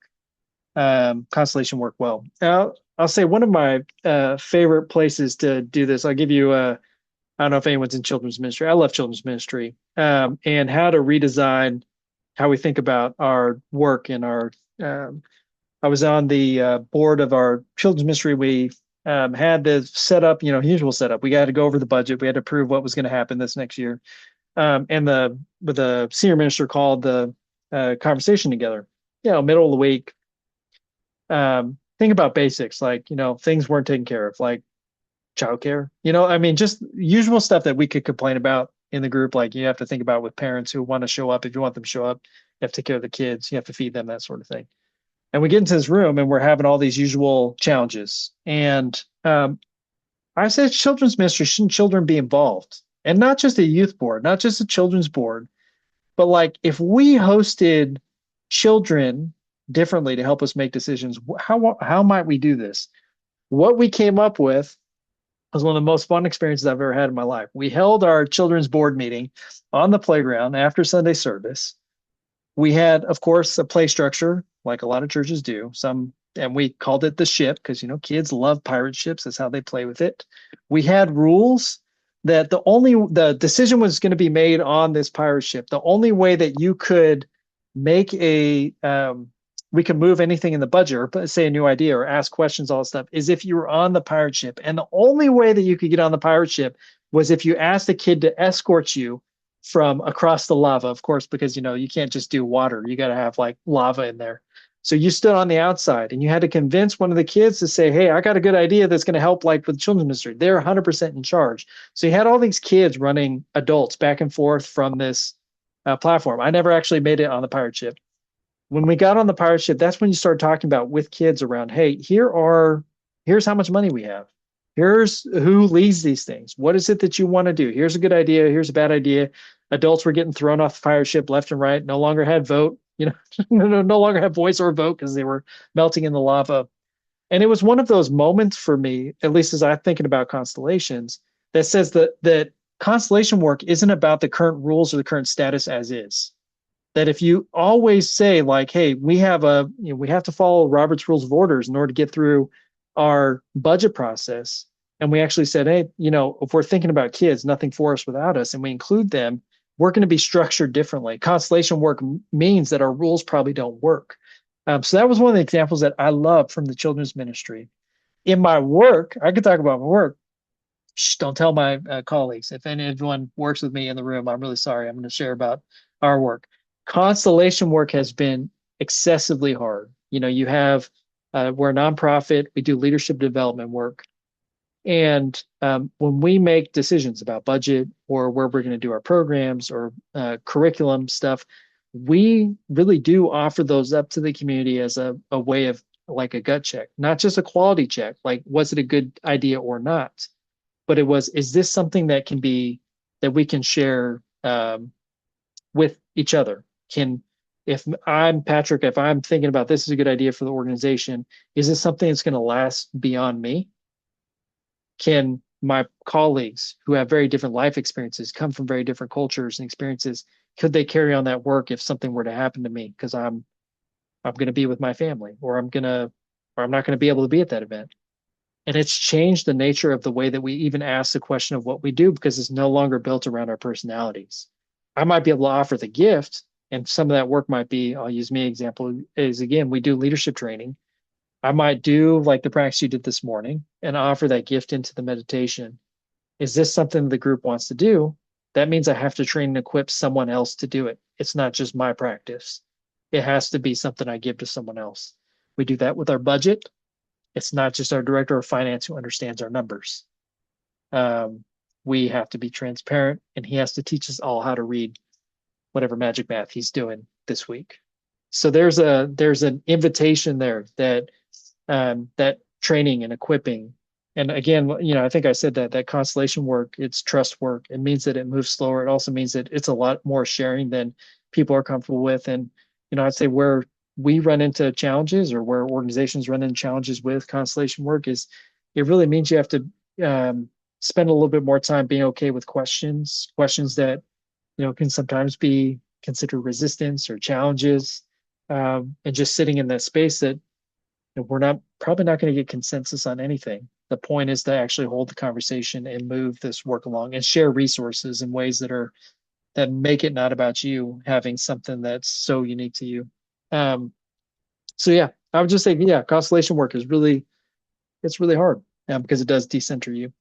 Constellation work well. I'll say one of my favorite places to do this. I'll give you I don't know if anyone's in children's ministry. I love children's ministry, and how to redesign how we think about our work and our. I was on the board of our children's ministry. We had the setup, usual setup. We got to go over the budget. We had to prove what was going to happen this next year, and the senior minister called the conversation together. Middle of the week. Think about basics, like things weren't taken care of, like childcare. I mean, just usual stuff that we could complain about in the group. Like, you have to think about with parents who want to show up. If you want them to show up, you have to take care of the kids. You have to feed them, that sort of thing. And we get into this room and we're having all these usual challenges. And I said, children's ministry, shouldn't children be involved? And not just a youth board, not just a children's board, but like if we hosted children differently to help us make decisions, how might we do this? What we came up with was one of the most fun experiences I've ever had in my life. We held our children's board meeting on the playground after Sunday service. We had, of course, a play structure like a lot of churches do. And we called it the ship because, kids love pirate ships. That's how they play with it. We had rules that the decision was going to be made on this pirate ship. The only way that you could make we could move anything in the budget or say a new idea or ask questions, all that stuff, is if you were on the pirate ship. And the only way that you could get on the pirate ship was if you asked a kid to escort you from across the lava, of course, because, you can't just do water. You got to have like lava in there. So you stood on the outside and you had to convince one of the kids to say, hey, I got a good idea that's going to help, like with children's ministry. They're 100% in charge. So you had all these kids running adults back and forth from this platform. I never actually made it on the pirate ship. When we got on the pirate ship, that's when you start talking about with kids around, hey, here's how much money we have. Here's who leads these things. What is it that you want to do? Here's a good idea. Here's a bad idea. Adults were getting thrown off the pirate ship left and right, no longer had vote, no longer had voice or vote because they were melting in the lava. And it was one of those moments for me, at least as I'm thinking about constellations, that says that constellation work isn't about the current rules or the current status as is. That if you always say like, hey, we have to follow Robert's Rules of Orders in order to get through our budget process and we actually said, hey, if we're thinking about kids, nothing for us without us, and we include them, we're going to be structured differently. Constellation work means that our rules probably don't work. So that was one of the examples that I love from the children's ministry. In my work, I could talk about my work. Shh, don't tell my colleagues. If anyone works with me in the room, I'm really sorry. I'm going to share about our work. Constellation work has been excessively hard. You have, we're a nonprofit, we do leadership development work. And when we make decisions about budget or where we're going to do our programs or curriculum stuff, we really do offer those up to the community as a way of like a gut check, not just a quality check, like was it a good idea or not, but is this something that we can share with each other? If I'm Patrick, if I'm thinking about this is a good idea for the organization, is this something that's going to last beyond me? Can my colleagues who have very different life experiences, come from very different cultures and experiences, could they carry on that work if something were to happen to me? Because I'm going to be with my family, or I'm not going to be able to be at that event. And it's changed the nature of the way that we even ask the question of what we do because it's no longer built around our personalities. I might be able to offer the gift, and some of that work might be, I'll use me example, is again, we do leadership training. I might do like the practice you did this morning and offer that gift into the meditation. Is this something the group wants to do? That means I have to train and equip someone else to do it. It's not just my practice. It has to be something I give to someone else. We do that with our budget. It's not just our director of finance who understands our numbers. We have to be transparent, and he has to teach us all how to read whatever magic math he's doing this week. So there's an invitation there that training and equipping. And again, I think I said that constellation work, it's trust work. It means that it moves slower. It also means that it's a lot more sharing than people are comfortable with. And I'd say where we run into challenges or where organizations run into challenges with constellation work is it really means you have to spend a little bit more time being okay with questions that can sometimes be considered resistance or challenges, and just sitting in that space that we're probably not going to get consensus on anything. The point is to actually hold the conversation and move this work along and share resources in ways that make it not about you having something that's so unique to you. So yeah, I would just say, yeah, constellation work is it's really hard because it does decenter you.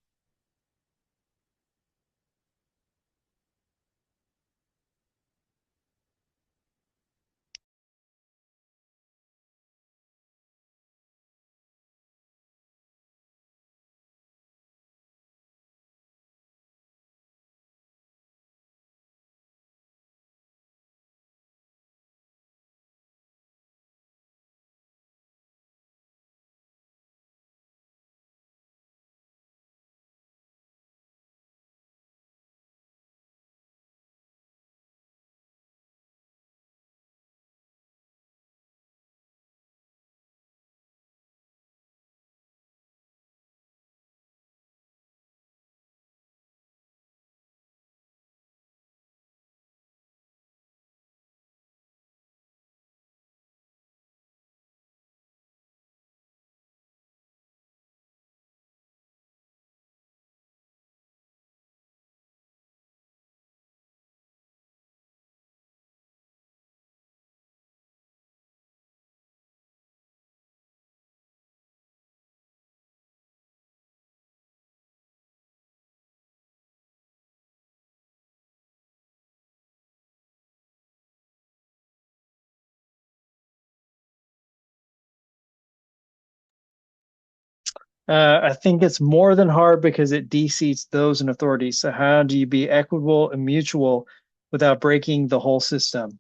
I think it's more than hard because it de-seats those in authority. So how do you be equitable and mutual without breaking the whole system?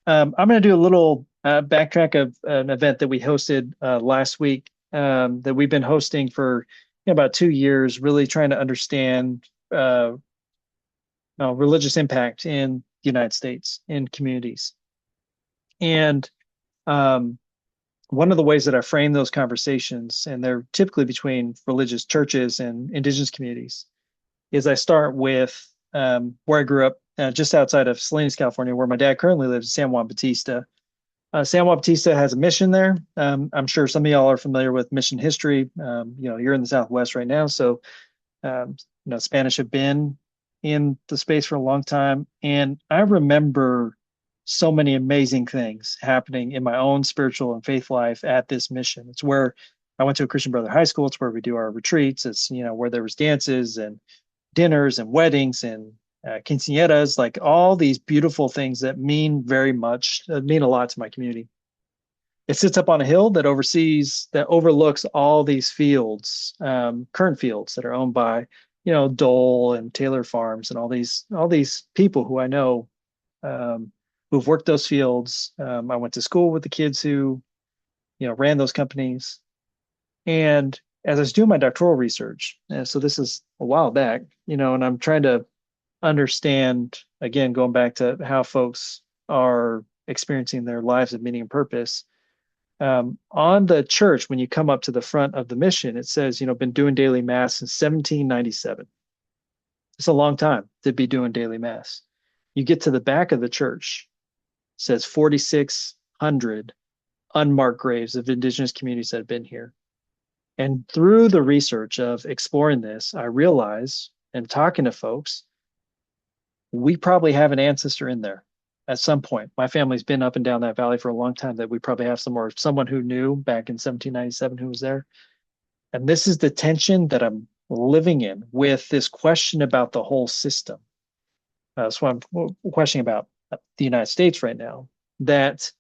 I'm going to do a little backtrack of an event that we hosted last week that we've been hosting for about 2 years, really trying to understand religious impact in the United States in communities. And um, one of the ways that I frame those conversations, and they're typically between religious churches and indigenous communities, is I start with where I grew up, just outside of Salinas, California, where my dad currently lives, San Juan Bautista. San Juan Bautista has a mission there. I'm sure some of y'all are familiar with mission history. You're in the Southwest right now, so Spanish have been in the space for a long time, and I remember so many amazing things happening in my own spiritual and faith life at this mission. It's where I went to a Christian Brother high school. It's where we do our retreats. It's where there was dances and dinners and weddings and quinceañeras, like all these beautiful things that mean mean a lot to my community. It sits up on a hill that overlooks all these fields, current fields that are owned by, Dole and Taylor Farms and all these people who I know, who've worked those fields. I went to school with the kids who, ran those companies. And as I was doing my doctoral research, so this is a while back, and I'm trying to understand, again, going back to how folks are experiencing their lives of meaning and purpose. On the church, when you come up to the front of the mission, it says, been doing daily mass since 1797. It's a long time to be doing daily mass. You get to the back of the church, it says 4,600 unmarked graves of indigenous communities that have been here. And through the research of exploring this, I realize, and talking to folks, we probably have an ancestor in there at some point. My family's been up and down that valley for a long time, that we probably have someone who knew back in 1797 who was there. And this is the tension that I'm living in with this question about the whole system. So I'm questioning about the United States right now, that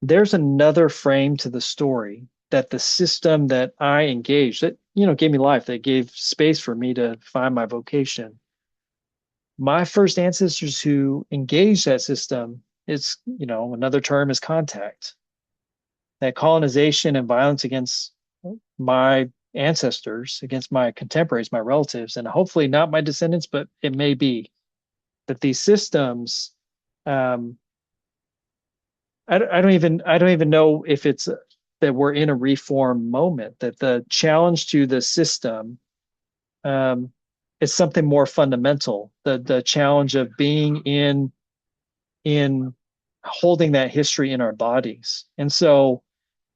there's another frame to the story, that the system that I engaged, that, gave me life, that gave space for me to find my vocation. My first ancestors who engaged that system, it's, another term is contact. That colonization and violence against my ancestors, against my contemporaries, my relatives, and hopefully not my descendants, but it may be that these systems, um, I don't even know if it's that we're in a reform moment, that the challenge to the system, um, is something more fundamental. The challenge of being in holding that history in our bodies. And so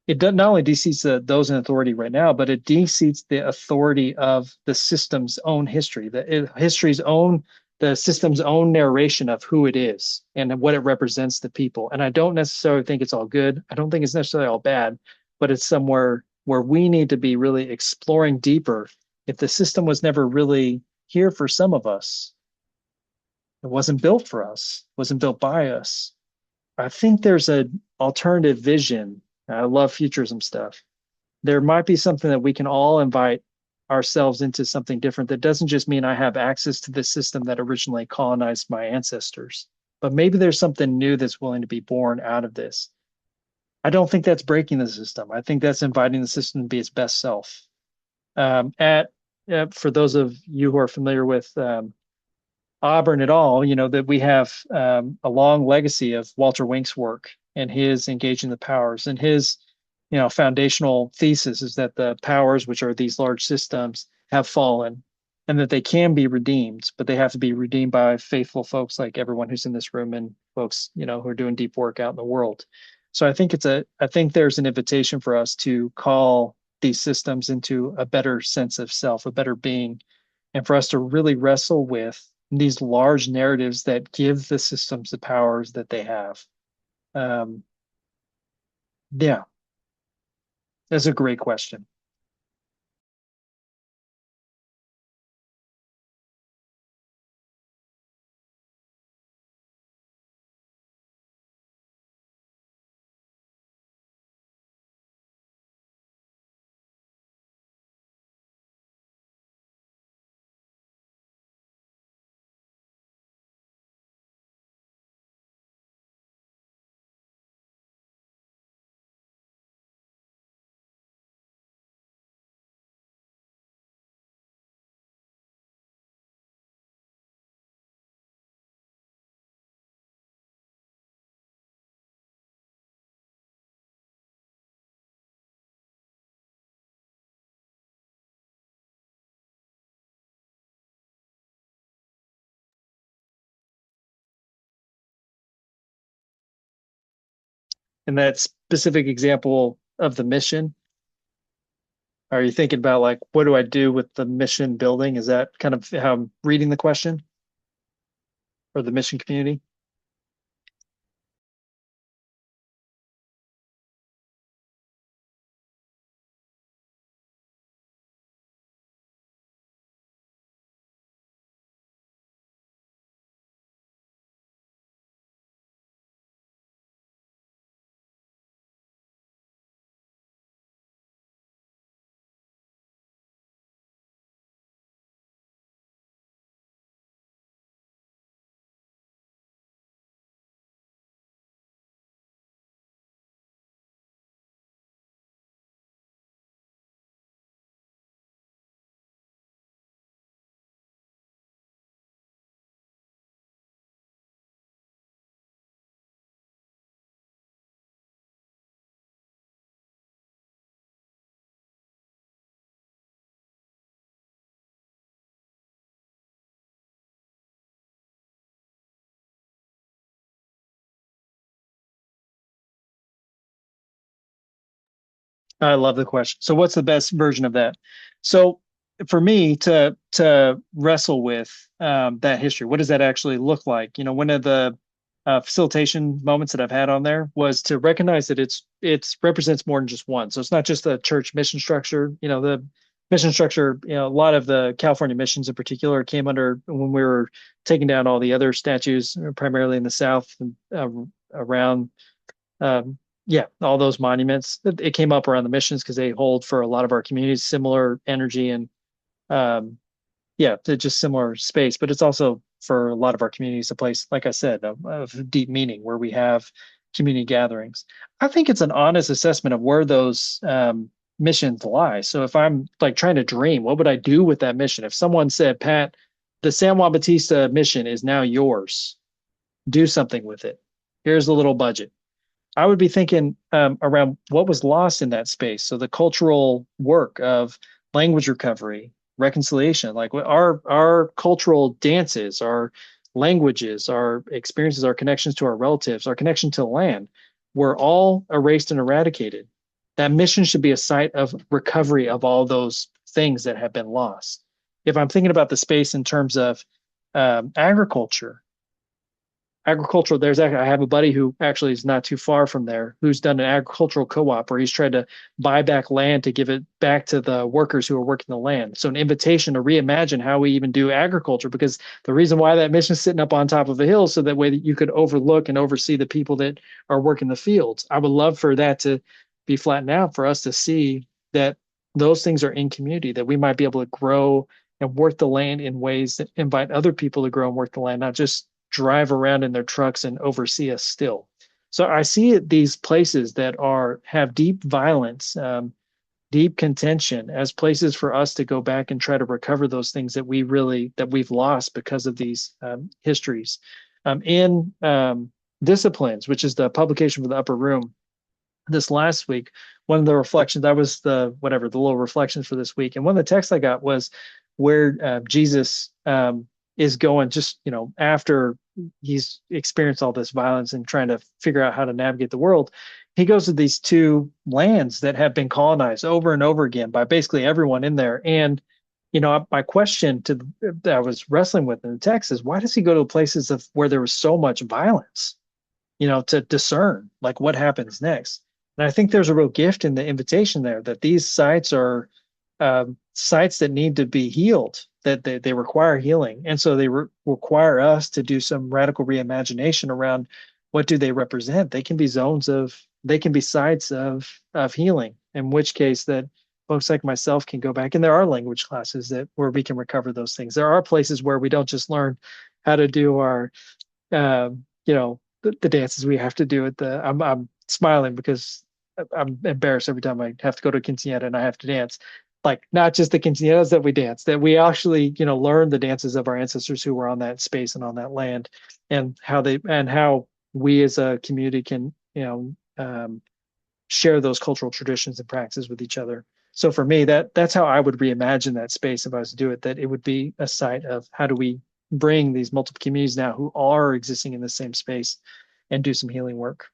it does, not only de-seats those in authority right now, but it de-seats the authority of the system's own history, the system's own narration of who it is and what it represents to people. And I don't necessarily think it's all good. I don't think it's necessarily all bad, but it's somewhere where we need to be really exploring deeper. If the system was never really here for some of us, it wasn't built for us, wasn't built by us. I think there's an alternative vision. I love futurism stuff. There might be something that we can all invite ourselves into, something different that doesn't just mean I have access to the system that originally colonized my ancestors, but maybe there's something new that's willing to be born out of this. I don't think that's breaking the system. I think that's inviting the system to be its best self. For those of you who are familiar with Auburn at all, that we have a long legacy of Walter Wink's work and his engaging the powers, and his, foundational thesis is that the powers, which are these large systems, have fallen, and that they can be redeemed, but they have to be redeemed by faithful folks like everyone who's in this room, and folks, who are doing deep work out in the world. So I think there's an invitation for us to call these systems into a better sense of self, a better being, and for us to really wrestle with these large narratives that give the systems the powers that they have. Um, yeah, that's a great question. in that specific example of the mission? Are you thinking about like, what do I do with the mission building? Is that kind of how I'm reading the question, or the mission community? I love the question. So what's the best version of that? So for me to wrestle with that history, what does that actually look like? One of the facilitation moments that I've had on there was to recognize that it's represents more than just one. So it's not just the church mission structure. The mission structure. A lot of the California missions in particular came under when we were taking down all the other statues, primarily in the South, around um, yeah, all those monuments. It came up around the missions because they hold for a lot of our communities similar energy and um, yeah, they're just similar space. But it's also for a lot of our communities a place, like I said, of deep meaning where we have community gatherings. I think it's an honest assessment of where those missions lie. So if I'm like trying to dream, what would I do with that mission? If someone said, Pat, the San Juan Bautista mission is now yours, do something with it. Here's a little budget. I would be thinking around what was lost in that space. So the cultural work of language recovery, reconciliation, like our cultural dances, our languages, our experiences, our connections to our relatives, our connection to the land, were all erased and eradicated. That mission should be a site of recovery of all those things that have been lost. If I'm thinking about the space in terms of agriculture, agricultural there's actually, I have a buddy who actually is not too far from there who's done an agricultural co-op where he's tried to buy back land to give it back to the workers who are working the land. So an invitation to reimagine how we even do agriculture, because the reason why that mission is sitting up on top of a hill so that way that you could overlook and oversee the people that are working the fields. I would love for that to be flattened out, for us to see that those things are in community, that we might be able to grow and work the land in ways that invite other people to grow and work the land, not just drive around in their trucks and oversee us still. So I see these places that have deep violence, deep contention, as places for us to go back and try to recover those things that we've lost because of these histories. In Disciplines, which is the publication for the Upper Room, this last week, one of the reflections, that was the little reflections for this week. And one of the texts I got was where Jesus is going, just, after he's experienced all this violence and trying to figure out how to navigate the world. He goes to these two lands that have been colonized over and over again by basically everyone in there. And, my question that I was wrestling with in the text is, why does he go to places of where there was so much violence? To discern like what happens next. And I think there's a real gift in the invitation there, that these sites are sites that need to be healed, that they require healing. And so they require us to do some radical reimagination around what do they represent. They can be sites of healing, in which case that folks like myself can go back. And there are language classes where we can recover those things. There are places where we don't just learn how to do our the dances we have to do at the. I'm smiling because I'm embarrassed every time I have to go to a quinceañera and I have to dance. Like, not just the quinceañeras that we dance, that we actually learn the dances of our ancestors who were on that space and on that land, and how we as a community can share those cultural traditions and practices with each other. So for me, that's how I would reimagine that space if I was to do it. That it would be a site of how do we bring these multiple communities now who are existing in the same space and do some healing work.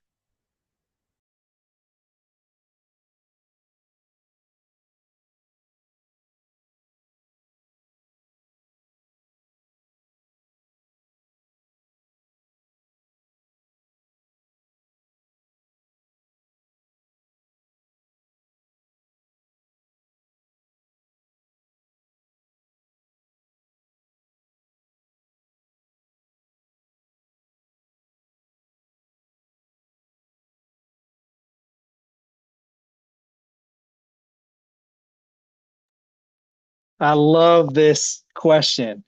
I love this question.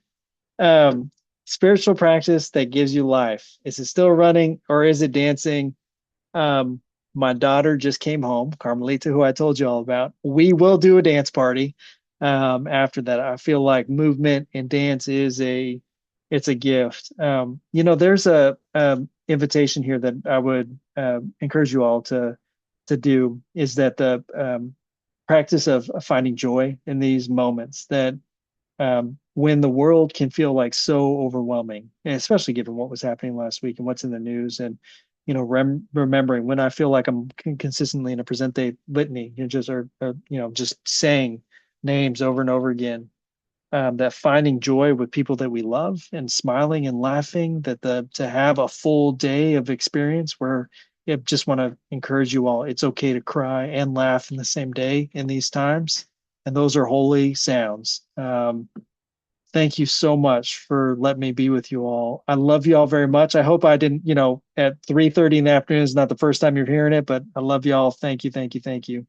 Um, Spiritual practice that gives you life. Is it still running or is it dancing? Um, my daughter just came home, Carmelita, who I told you all about. We will do a dance party. After that, I feel like movement and dance is it's a gift. There's a invitation here that I would encourage you all to do is that the practice of finding joy in these moments that when the world can feel like so overwhelming, and especially given what was happening last week and what's in the news, and remembering when I feel like I'm consistently in a present day litany, just saying names over and over again. That finding joy with people that we love and smiling and laughing, that the to have a full day of experience where I just want to encourage you all, it's okay to cry and laugh in the same day in these times. And those are holy sounds. Thank you so much for letting me be with you all. I love you all very much. I hope I didn't, at 3:30 in the afternoon is not the first time you're hearing it, but I love you all. Thank you, thank you, thank you.